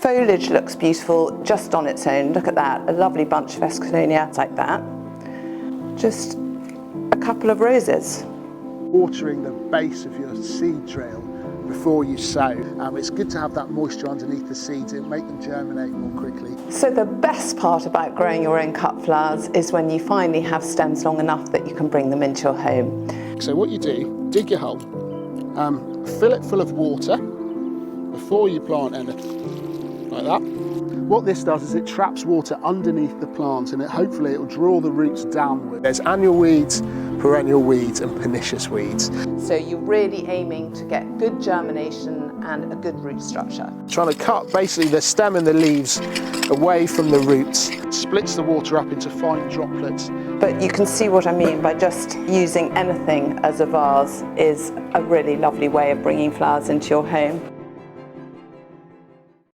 foliage looks beautiful just on its own. Look at that, a lovely bunch of Escallonia like that. Just a couple of roses. Watering the base of your seed drill before you sow. It's good to have that moisture underneath the seeds. It'll make them germinate more quickly. So the best part about growing your own cut flowers is when you finally have stems long enough that you can bring them into your home. So what you do, dig your hole, fill it full of water before you plant anything, like that. What this does is it traps water underneath the plant and hopefully it will draw the roots downward. There's annual weeds, perennial weeds and pernicious weeds. So you're really aiming to get good germination and a good root structure. Trying to cut basically the stem and the leaves away from the roots. Splits the water up into fine droplets. But you can see what I mean by just using anything as a vase is a really lovely way of bringing flowers into your home.